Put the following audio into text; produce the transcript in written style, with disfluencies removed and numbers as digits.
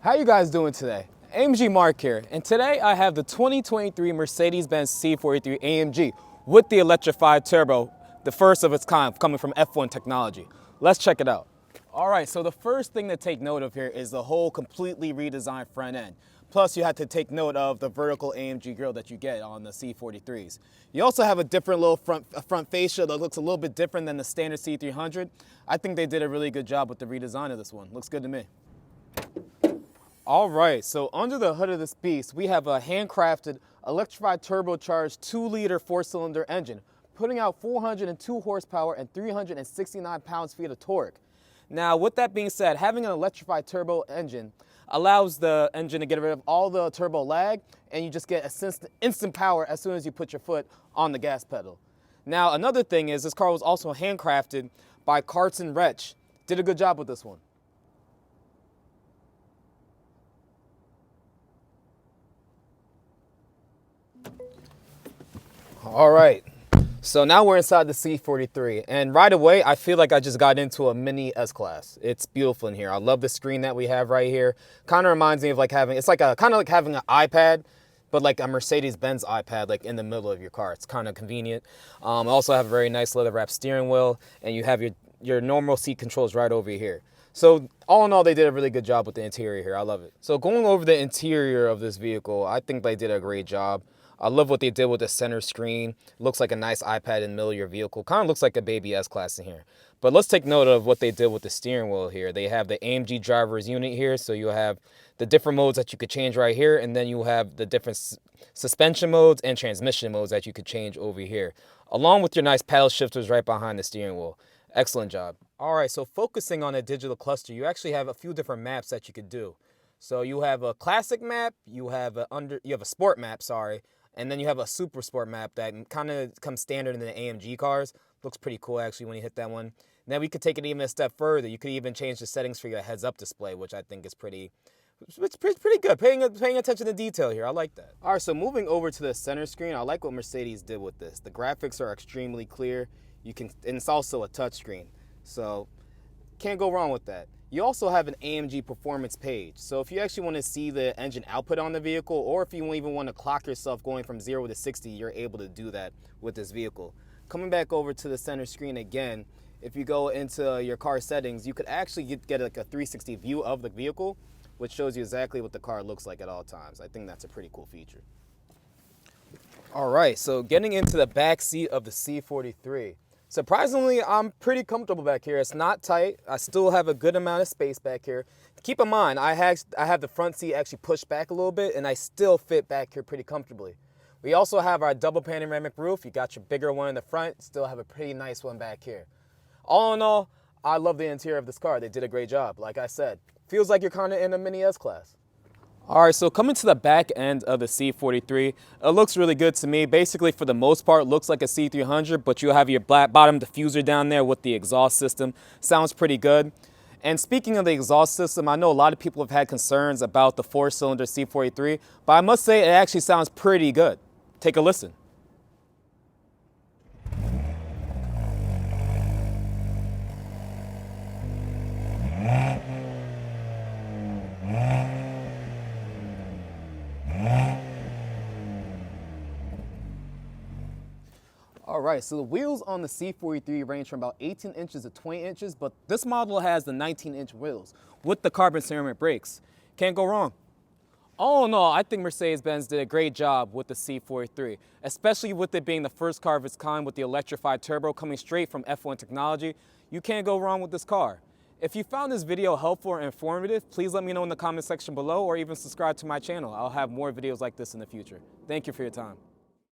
How you guys doing today? AMG Mark here, and today I have the 2023 Mercedes-Benz C43 AMG with the electrified turbo, the first of its kind coming from F1 technology. Let's check it out. All right, so the first thing to take note of here is the whole completely redesigned front end. Plus, you have to take note of the vertical AMG grille that you get on the C43s. You also have a different little front fascia that looks a little bit different than the standard C300. I think they did a really good job with the redesign of this one. Looks good to me. All right, so under the hood of this beast, we have a handcrafted, electrified turbocharged 2-liter 4-cylinder engine, putting out 402 horsepower and 369 pounds-feet of torque. Now, with that being said, having an electrified turbo engine allows the engine to get rid of all the turbo lag, and you just get instant power as soon as you put your foot on the gas pedal. Now, another thing is this car was also handcrafted by Carton Wretch. Did a good job with this one. All right, so now we're inside the C43, and right away I feel like I just got into a mini S-Class. It's beautiful in here. I love the screen that we have right here. Kind of reminds me of like having, it's like kind of like having an iPad, but like a Mercedes-Benz iPad, like in the middle of your car. It's kind of convenient. Also have a very nice leather wrapped steering wheel, and you have your normal seat controls right over here. So all in all, they did a really good job with the interior here. I love it. So going over the interior of this vehicle, I think they did a great job. I love what they did with the center screen. Looks like a nice iPad in the middle of your vehicle. Kind of looks like a baby S-Class in here. But let's take note of what they did with the steering wheel here. They have the AMG driver's unit here, so you'll have the different modes that you could change right here, and then you'll have the different suspension modes and transmission modes that you could change over here, along with your nice paddle shifters right behind the steering wheel. Excellent job. All right, so focusing on a digital cluster, you actually have a few different maps that you could do. So you have a classic map, you have a sport map, sorry, and then you have a super sport map that kind of comes standard in the AMG cars. Looks pretty cool actually when you hit that one. And then we could take it even a step further. You could even change the settings for your heads-up display, which I think is pretty good. Paying attention to detail here. I like that. All right, so moving over to the center screen, I like what Mercedes did with this. The graphics are extremely clear. And it's also a touchscreen, so can't go wrong with that. You also have an AMG performance page. So if you actually want to see the engine output on the vehicle, or if you even want to clock yourself going from 0 to 60, you're able to do that with this vehicle. Coming back over to the center screen again, if you go into your car settings, you could actually get like a 360 view of the vehicle, which shows you exactly what the car looks like at all times. I think that's a pretty cool feature. All right, so getting into the back seat of the C43. Surprisingly, I'm pretty comfortable back here. It's not tight. I still have a good amount of space back here. Keep in mind, I have the front seat actually pushed back a little bit, and I still fit back here pretty comfortably. We also have our double panoramic roof. You got your bigger one in the front, still have a pretty nice one back here. All in all, I love the interior of this car. They did a great job. Like I said, feels like you're kind of in a mini S-Class. All right, so coming to the back end of the C43, it looks really good to me. Basically, for the most part, looks like a C300, but you'll have your black bottom diffuser down there with the exhaust system. Sounds pretty good. And speaking of the exhaust system, I know a lot of people have had concerns about the 4-cylinder C43, but I must say it actually sounds pretty good. Take a listen. All right, so the wheels on the C43 range from about 18 inches to 20 inches, but this model has the 19-inch wheels with the carbon ceramic brakes. Can't go wrong. All in all, I think Mercedes-Benz did a great job with the C43, especially with it being the first car of its kind with the electrified turbo coming straight from F1 technology. You can't go wrong with this car. If you found this video helpful or informative, please let me know in the comment section below, or even subscribe to my channel. I'll have more videos like this in the future. Thank you for your time.